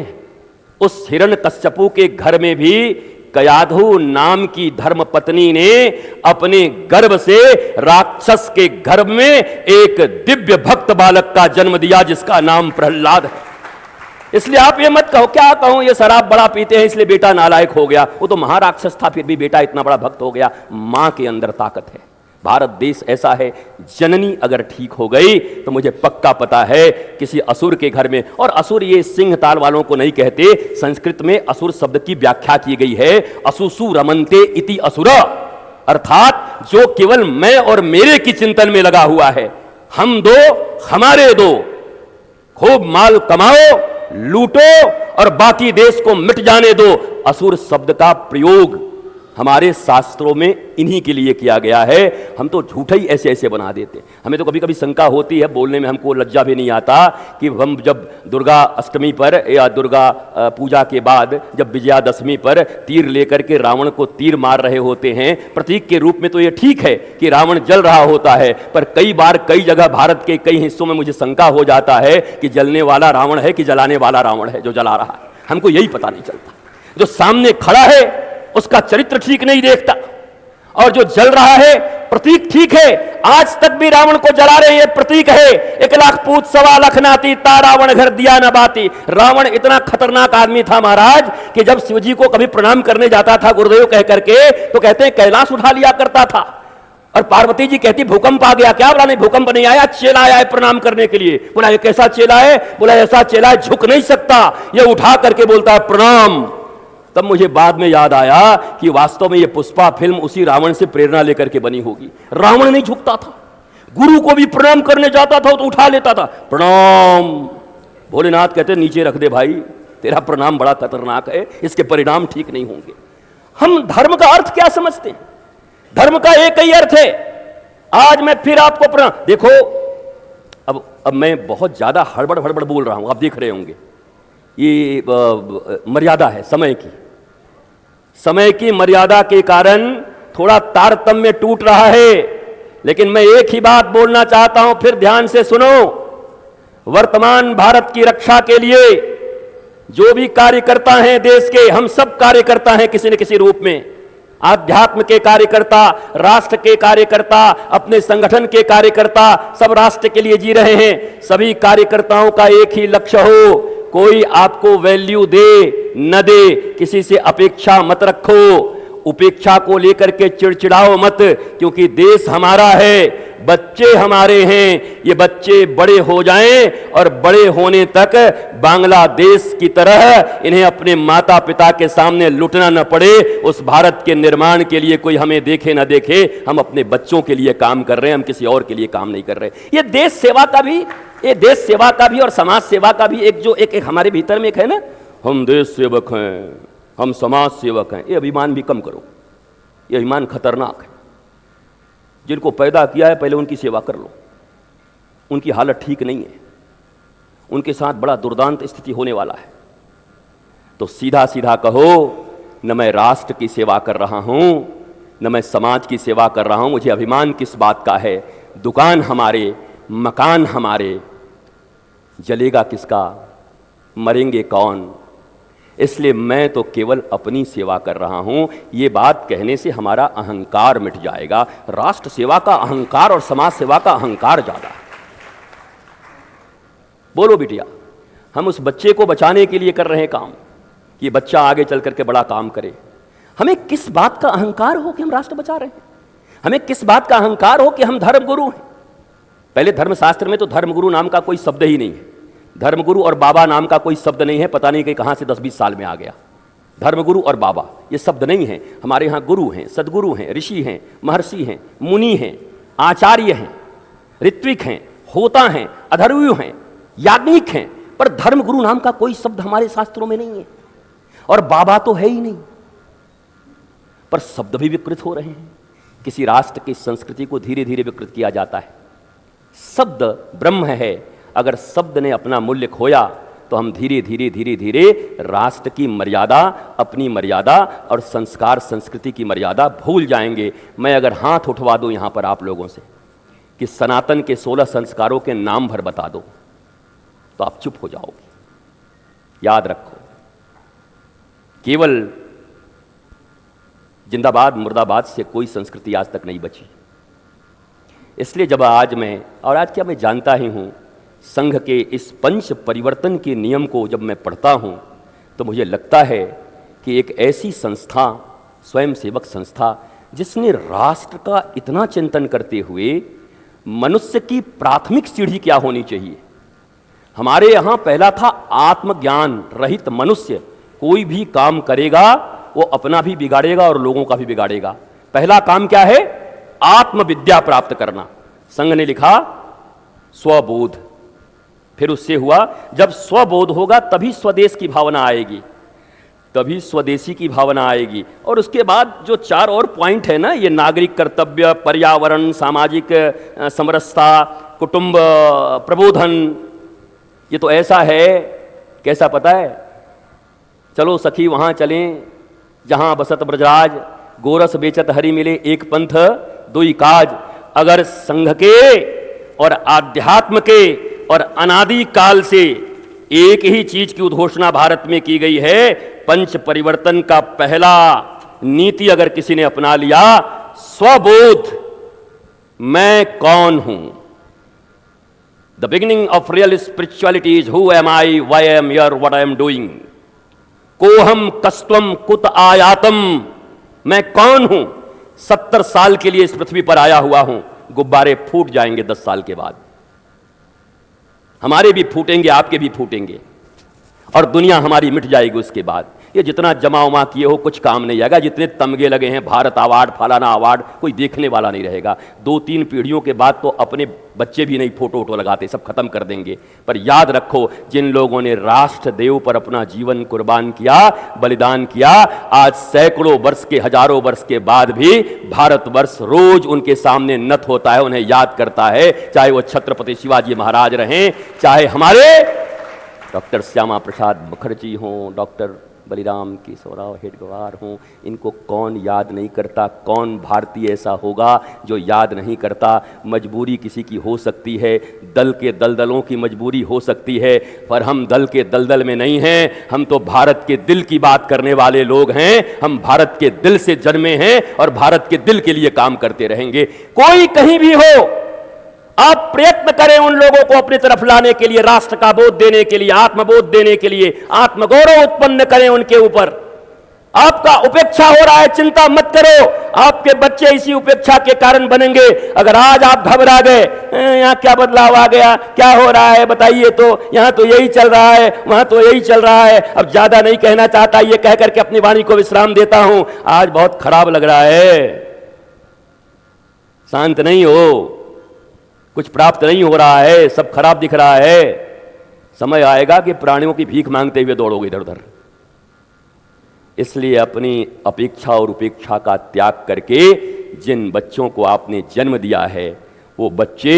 [SPEAKER 1] उस हिरण्यकश्यपु के घर में भी कयाधु नाम की धर्म पत्नी ने अपने गर्भ से राक्षस के गर्भ में एक दिव्य भक्त बालक का जन्म दिया, जिसका नाम प्रहलाद है। इसलिए आप ये मत कहो, क्या कहूं, ये शराब बड़ा पीते हैं इसलिए बेटा नालायक हो गया। वो तो महाराक्षस था, फिर भी बेटा इतना बड़ा भक्त हो गया। मां के अंदर ताकत है। भारत देश ऐसा है, जननी अगर ठीक हो गई तो मुझे पक्का पता है किसी असुर के घर में, और असुर ये सिंह ताल वालों को नहीं कहते, संस्कृत में असुर शब्द की व्याख्या की गई है, असुसु रमन्ते इति असुर, अर्थात जो केवल मैं और मेरे की चिंतन में लगा हुआ है। हम दो, हमारे दो, खूब माल कमाओ, लूटो और बाकी देश को मिट जाने दो। असुर शब्द का प्रयोग हमारे शास्त्रों में इन्हीं के लिए किया गया है। हम तो झूठा ही ऐसे ऐसे बना देते। हमें तो कभी कभी शंका होती है, बोलने में हमको लज्जा भी नहीं आता, कि हम जब दुर्गा अष्टमी पर या दुर्गा पूजा के बाद जब विजयादशमी पर तीर लेकर के रावण को तीर मार रहे होते हैं प्रतीक के रूप में, तो ये ठीक है कि रावण जल रहा होता है, पर कई बार कई जगह भारत के कई हिस्सों में मुझे शंका हो जाता है कि जलने वाला रावण है कि जलाने वाला रावण है जो जला रहा है। हमको यही पता नहीं चलता। जो सामने खड़ा है उसका चरित्र ठीक नहीं देखता, और जो जल रहा है प्रतीक ठीक है। आज तक भी रावण को जला रहे हैं, प्रतीक है। 1 लाख पूत 1.25 लाख नाती, ता रावण घर दिया न बाती। रावण इतना खतरनाक आदमी था महाराज कि जब शिवजी को कभी प्रणाम करने जाता था गुरुदेव कह करके, तो कहते हैं कैलाश उठा लिया करता था। और पार्वती जी कहती भूकंप आ गया। क्या बोला? नहीं, भूकंप नहीं आया, चेला आया है प्रणाम करने के लिए। बोला ये कैसा चेला है? बोला ऐसा चेला है झुक नहीं सकता, ये उठा करके बोलता है प्रणाम। तब मुझे बाद में याद आया कि वास्तव में ये पुष्पा फिल्म उसी रावण से प्रेरणा लेकर के बनी होगी। रावण नहीं झुकता था, गुरु को भी प्रणाम करने जाता था तो उठा लेता था प्रणाम। भोलेनाथ कहते नीचे रख दे भाई, तेरा प्रणाम बड़ा खतरनाक है, इसके परिणाम ठीक नहीं होंगे। हम धर्म का अर्थ क्या समझते हैं? धर्म का एक ही अर्थ है। आज मैं फिर आपको प्रणाम, देखो अब मैं बहुत ज्यादा हड़बड़ हड़बड़ बोल रहा हूं, आप देख रहे होंगे। ये मर्यादा है समय की, समय की मर्यादा के कारण थोड़ा तारतम्य टूट रहा है। लेकिन मैं एक ही बात बोलना चाहता हूं, फिर ध्यान से सुनो। वर्तमान भारत की रक्षा के लिए जो भी कार्यकर्ता हैं देश के, हम सब कार्यकर्ता हैं किसी न किसी रूप में। आध्यात्म के कार्यकर्ता, राष्ट्र के कार्यकर्ता, अपने संगठन के कार्यकर्ता, सब राष्ट्र के लिए जी रहे हैं। सभी कार्यकर्ताओं का एक ही लक्ष्य हो, कोई आपको वैल्यू दे न दे, किसी से अपेक्षा मत रखो। उपेक्षा को लेकर के चिड़चिड़ाओ मत, क्योंकि देश हमारा है, बच्चे हमारे हैं, ये बच्चे बड़े हो जाएं और बड़े होने तक बांग्लादेश की तरह इन्हें अपने माता पिता के सामने लुटना न पड़े। उस भारत के निर्माण के लिए कोई हमें देखे न देखे, हम अपने बच्चों के लिए काम कर रहे हैं, हम किसी और के लिए काम नहीं कर रहे। ये देश सेवा का भी और समाज सेवा का भी एक हमारे भीतर में एक है ना, हम देश सेवक हैं, हम समाज सेवक हैं। ये अभिमान भी कम करो, ये अभिमान खतरनाक है। जिनको पैदा किया है पहले उनकी सेवा कर लो, उनकी हालत ठीक नहीं है, उनके साथ बड़ा दुर्दांत स्थिति होने वाला है। तो सीधा सीधा कहो, न मैं राष्ट्र की सेवा कर रहा हूं, न मैं समाज की सेवा कर रहा हूं, मुझे अभिमान किस बात का है? दुकान हमारे, मकान हमारे, जलेगा किसका, मरेंगे कौन? इसलिए मैं तो केवल अपनी सेवा कर रहा हूं। ये बात कहने से हमारा अहंकार मिट जाएगा। राष्ट्र सेवा का अहंकार और समाज सेवा का अहंकार ज्यादा है। बोलो बिटिया, हम उस बच्चे को बचाने के लिए कर रहे हैं काम, कि बच्चा आगे चल करके बड़ा काम करे। हमें किस बात का अहंकार हो कि हम राष्ट्र बचा रहे हैं? हमें किस बात का अहंकार हो कि हम धर्मगुरु हैं? पहले धर्मशास्त्र में तो धर्मगुरु नाम का कोई शब्द ही नहीं है। धर्मगुरु और बाबा नाम का कोई शब्द नहीं है, पता नहीं कि कहां से 10-20 साल में आ गया। धर्मगुरु और बाबा ये शब्द नहीं है। हमारे यहां गुरु हैं, सदगुरु हैं, ऋषि हैं, महर्षि हैं, मुनि हैं, आचार्य हैं, ऋत्विक हैं, होता हैं, अधर्वयु हैं, याज्ञिक हैं, पर धर्मगुरु नाम का कोई शब्द हमारे शास्त्रों में नहीं है। और बाबा तो है ही नहीं, पर शब्द भी विकृत हो रहे हैं। किसी राष्ट्र की संस्कृति को धीरे धीरे विकृत किया जाता है। शब्द ब्रह्म है, अगर शब्द ने अपना मूल्य खोया तो हम धीरे धीरे राष्ट्र की मर्यादा, अपनी मर्यादा और संस्कार संस्कृति की मर्यादा भूल जाएंगे। मैं अगर हाथ उठवा दूं यहां पर आप लोगों से कि सनातन के 16 संस्कारों के नाम भर बता दो, तो आप चुप हो जाओगे। याद रखो, केवल जिंदाबाद मुर्दाबाद से कोई संस्कृति आज तक नहीं बची। इसलिए जब आज क्या मैं जानता ही हूं, संघ के इस पंच परिवर्तन के नियम को जब मैं पढ़ता हूं, तो मुझे लगता है कि एक ऐसी संस्था, स्वयंसेवक संस्था, जिसने राष्ट्र का इतना चिंतन करते हुए मनुष्य की प्राथमिक सीढ़ी क्या होनी चाहिए। हमारे यहां पहला था आत्मज्ञान रहित मनुष्य कोई भी काम करेगा वो अपना भी बिगाड़ेगा और लोगों का भी बिगाड़ेगा। पहला काम क्या है? आत्मविद्या प्राप्त करना। संघ ने लिखा स्वबोध। फिर उससे हुआ, जब स्वबोध होगा तभी स्वदेश की भावना आएगी, तभी स्वदेशी की भावना आएगी। और उसके बाद जो 4 और पॉइंट है ना, ये नागरिक कर्तव्य, पर्यावरण, सामाजिक समरसता, कुटुंब प्रबोधन, ये तो ऐसा है, कैसा पता है? चलो सखी वहां चलें जहां बसत ब्रजराज, गोरस बेचत हरि मिले, एक पंथ दुई काज। अगर संघ के और आध्यात्म के और अनादि काल से एक ही चीज की उद्घोषणा भारत में की गई है, पंच परिवर्तन का पहला नीति अगर किसी ने अपना लिया, स्वबोध, मैं कौन हूं। The beginning of real spirituality is who am I, why I am here, what I am doing. कोहम कस्त्वम कुत आयातम, मैं कौन हूं। 70 साल के लिए इस पृथ्वी पर आया हुआ हूं। गुब्बारे फूट जाएंगे 10 साल के बाद, हमारे भी फूटेंगे, आपके भी फूटेंगे, और दुनिया हमारी मिट जाएगी उसके बाद। ये जितना जमा उमा किए हो कुछ काम नहीं आएगा। जितने तमगे लगे हैं, भारत अवार्ड, फलाना अवार्ड, कोई देखने वाला नहीं रहेगा। 2-3 पीढ़ियों के बाद तो अपने बच्चे भी नहीं फोटो वोटो लगाते, सब खत्म कर देंगे। पर याद रखो, जिन लोगों ने राष्ट्र देव पर अपना जीवन कुर्बान किया, बलिदान किया, आज सैकड़ों वर्ष के, हजारों वर्ष के बाद भी भारतवर्ष रोज उनके सामने नत होता है, उन्हें याद करता है। चाहे वो छत्रपति शिवाजी महाराज रहें, चाहे हमारे डॉक्टर श्यामा प्रसाद मुखर्जी हों, डॉक्टर बलिराम केशवराव हेडगेवार हों, इनको कौन याद नहीं करता। कौन भारतीय ऐसा होगा जो याद नहीं करता। मजबूरी किसी की हो सकती है, दल के दलदलों की मजबूरी हो सकती है, पर हम दल के दलदल में नहीं हैं। हम तो भारत के दिल की बात करने वाले लोग हैं। हम भारत के दिल से जन्मे हैं और भारत के दिल के लिए काम करते रहेंगे। कोई कहीं भी हो, आप प्रयत्न करें उन लोगों को अपनी तरफ लाने के लिए, राष्ट्र का बोध देने के लिए, आत्मबोध देने के लिए, आत्मगौरव उत्पन्न करें उनके ऊपर। आपका उपेक्षा हो रहा है, चिंता मत करो, आपके बच्चे इसी उपेक्षा के कारण बनेंगे। अगर आज आप घबरा गए, यहाँ क्या बदलाव आ गया, क्या हो रहा है बताइए, तो यहाँ तो यही चल रहा है, वहां तो यही चल रहा है, अब ज्यादा नहीं कहना चाहता, ये कह करके अपनी वाणी को विश्राम देता हूं। आज बहुत खराब लग रहा है, शांत नहीं हो, कुछ प्राप्त नहीं हो रहा है, सब खराब दिख रहा है। समय आएगा कि प्राणियों की भीख मांगते हुए दौड़ोगे इधर उधर। इसलिए अपनी अपेक्षा और उपेक्षा का त्याग करके जिन बच्चों को आपने जन्म दिया है, वो बच्चे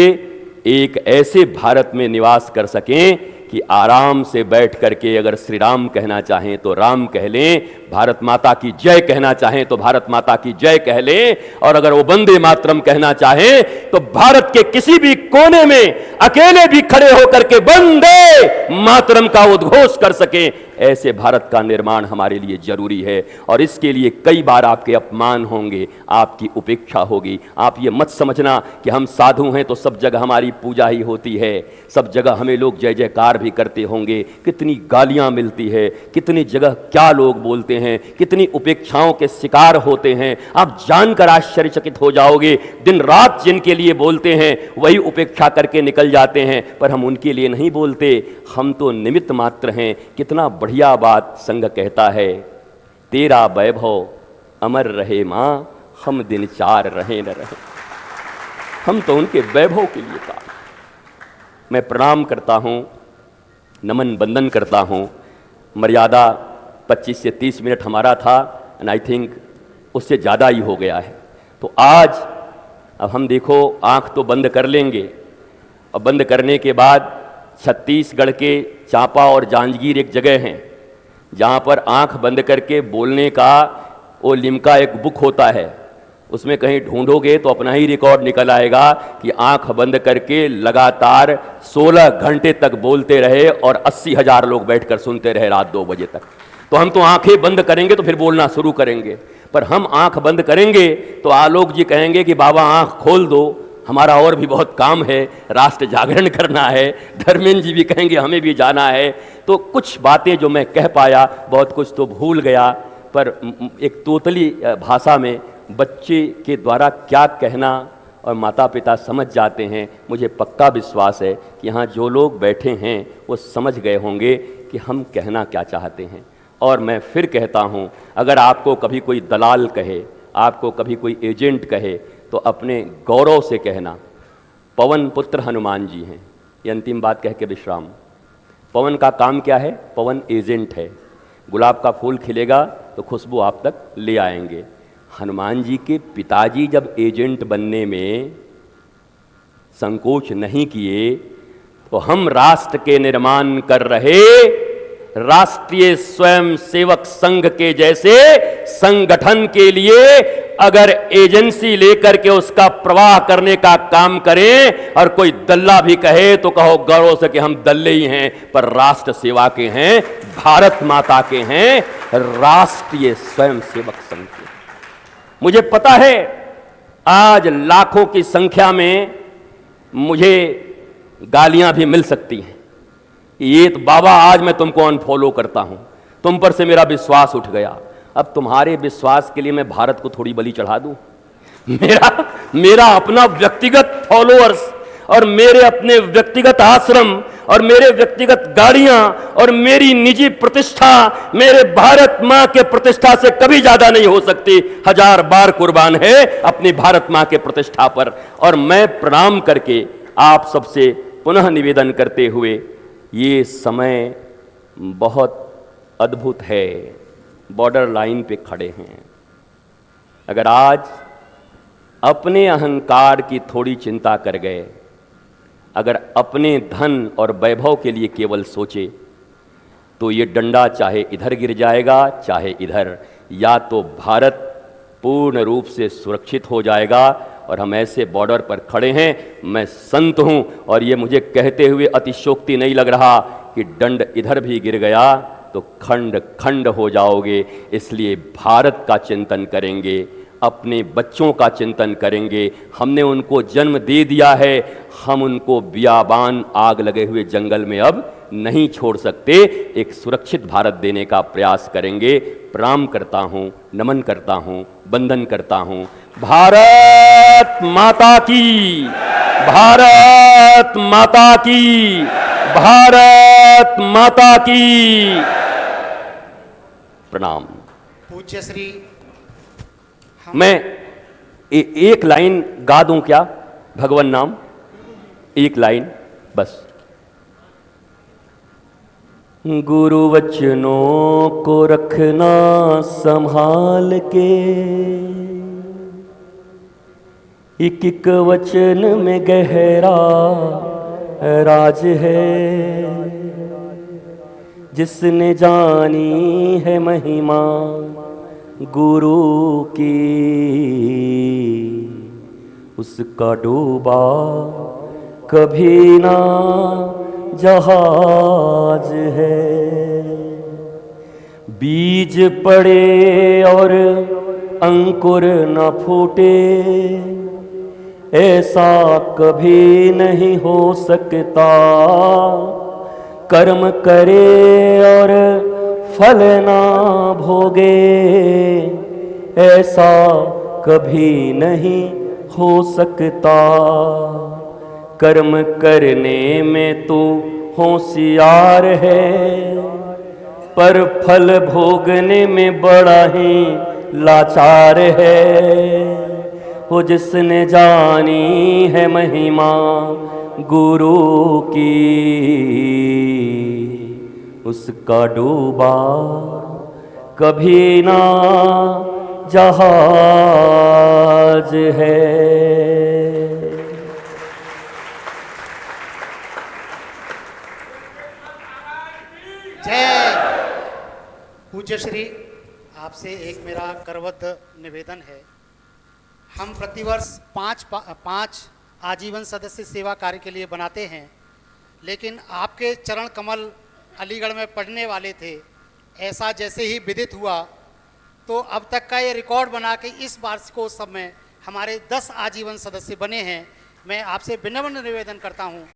[SPEAKER 1] एक ऐसे भारत में निवास कर सकें कि आराम से बैठ करके अगर श्री राम कहना चाहें तो राम कह लें, भारत माता की जय कहना चाहें तो भारत माता की जय कह लें, और अगर वो वंदे मातरम कहना चाहें तो भारत के किसी भी कोने में अकेले भी खड़े होकर के वंदे मातरम का उद्घोष कर सकें। ऐसे भारत का निर्माण हमारे लिए जरूरी है, और इसके लिए कई बार आपके अपमान होंगे, आपकी उपेक्षा होगी। आप ये मत समझना कि हम साधु हैं तो सब जगह हमारी पूजा ही होती है, सब जगह हमें लोग जय जयकार भी करते होंगे। कितनी गालियां मिलती है, कितनी जगह क्या लोग बोलते हैं, कितनी उपेक्षाओं के शिकार होते हैं, आप जानकर आश्चर्यचकित हो जाओगे। दिन रात जिनके लिए बोलते हैं वही उपेक्षा करके निकल जाते हैं, पर हम उनके लिए नहीं बोलते, हम तो निमित्त मात्र हैं। कितना बढ़िया बात संग कहता है, तेरा वैभव अमर रहे मां, हम दिन चार रहे न रहे। हम तो उनके वैभव के लिए था। मैं प्रणाम करता हूं, नमन बंदन करता हूं। मर्यादा 25 से 30 मिनट हमारा था, एंड आई थिंक उससे ज़्यादा ही हो गया है। तो आज अब हम देखो आंख तो बंद कर लेंगे, और बंद करने के बाद छत्तीसगढ़ के चांपा और जांजगीर एक जगह हैं जहाँ पर आंख बंद करके बोलने का वो लिम्का एक बुक होता है, उसमें कहीं ढूंढोगे तो अपना ही रिकॉर्ड निकल आएगा कि आंख बंद करके लगातार 16 घंटे तक बोलते रहे और 80,000 लोग बैठकर सुनते रहे रात 2 बजे तक। तो हम तो आंखें बंद करेंगे तो फिर बोलना शुरू करेंगे, पर हम आंख बंद करेंगे तो आलोक जी कहेंगे कि बाबा आंख खोल दो, हमारा और भी बहुत काम है, राष्ट्र जागरण करना है। धर्मेंद्र जी भी कहेंगे हमें भी जाना है। तो कुछ बातें जो मैं कह पाया, बहुत कुछ तो भूल गया, पर एक तोतली भाषा में बच्चे के द्वारा क्या कहना और माता पिता समझ जाते हैं। मुझे पक्का विश्वास है कि यहाँ जो लोग बैठे हैं वो समझ गए होंगे कि हम कहना क्या चाहते हैं। और मैं फिर कहता हूँ, अगर आपको कभी कोई दलाल कहे, आपको कभी कोई एजेंट कहे, तो अपने गौरव से कहना पवन पुत्र हनुमान जी हैं। ये अंतिम बात कह के विश्राम। पवन का काम क्या है? पवन एजेंट है। गुलाब का फूल खिलेगा तो खुशबू आप तक ले आएंगे। हनुमान जी के पिताजी जब एजेंट बनने में संकोच नहीं किए, तो हम राष्ट्र के निर्माण कर रहे राष्ट्रीय स्वयं सेवक संघ के जैसे संगठन के लिए अगर एजेंसी लेकर के उसका प्रवाह करने का काम करें, और कोई दल्ला भी कहे तो कहो गौरव से कि हम दल्ले ही हैं, पर राष्ट्र सेवा के हैं, भारत माता के हैं, राष्ट्रीय स्वयं सेवक संघ के। मुझे पता है आज लाखों की संख्या में मुझे गालियां भी मिल सकती हैं, ये तो बाबा आज मैं तुमको अनफॉलो करता हूं, तुम पर से मेरा विश्वास उठ गया। अब तुम्हारे विश्वास के लिए मैं भारत को थोड़ी बलि चढ़ा दूं? मेरा अपना व्यक्तिगत फॉलोअर्स और मेरे अपने व्यक्तिगत आश्रम और मेरे व्यक्तिगत गाड़ियां और मेरी निजी प्रतिष्ठा मेरे भारत मां के प्रतिष्ठा से कभी ज्यादा नहीं हो सकती। 1000 बार कुर्बान है अपनी भारत मां के प्रतिष्ठा पर। और मैं प्रणाम करके आप सबसे पुनः निवेदन करते हुए, ये समय बहुत अद्भुत है, बॉर्डर लाइन पे खड़े हैं। अगर आज अपने अहंकार की थोड़ी चिंता कर गए, अगर अपने धन और वैभव के लिए केवल सोचे, तो ये डंडा चाहे इधर गिर जाएगा चाहे इधर, या तो भारत पूर्ण रूप से सुरक्षित हो जाएगा। और हम ऐसे बॉर्डर पर खड़े हैं। मैं संत हूं और ये मुझे कहते हुए अतिशयोक्ति नहीं लग रहा कि दंड इधर भी गिर गया तो खंड खंड हो जाओगे। इसलिए भारत का चिंतन करेंगे, अपने बच्चों का चिंतन करेंगे। हमने उनको जन्म दे दिया है, हम उनको बियाबान आग लगे हुए जंगल में अब नहीं छोड़ सकते। एक सुरक्षित भारत देने का प्रयास करेंगे। प्रणाम करता हूं, नमन करता हूं, वंदन करता हूं। भारत माता की, भारत माता की, भारत माता की प्रणाम।
[SPEAKER 2] पूज्य श्री
[SPEAKER 1] मैं एक लाइन गा दूं क्या? भगवान नाम एक लाइन बस। गुरु वचनों को रखना संभाल के, एक एक वचन में गहरा राज है। जिसने जानी है महिमा गुरु की, उसका डूबा कभी ना जहाज है। बीज पड़े और अंकुर न फूटे, ऐसा कभी नहीं हो सकता। कर्म करे और फल ना भोगे, ऐसा कभी नहीं हो सकता। कर्म करने में तो होशियार है, पर फल भोगने में बड़ा ही लाचार है। वो जिसने जानी है महिमा गुरु की, उसका डूबा कभी ना जहाज है।
[SPEAKER 2] जय। पूज्य श्री, आपसे एक मेरा करबद्ध निवेदन है। हम प्रतिवर्ष पाँच आजीवन सदस्य सेवा कार्य के लिए बनाते हैं, लेकिन आपके चरण कमल अलीगढ़ में पढ़ने वाले थे। ऐसा जैसे ही विदित हुआ तो अब तक का ये रिकॉर्ड बना के इस वार्षिकोत्सव में हमारे 10 आजीवन सदस्य बने हैं। मैं आपसे विनम्र निवेदन करता हूँ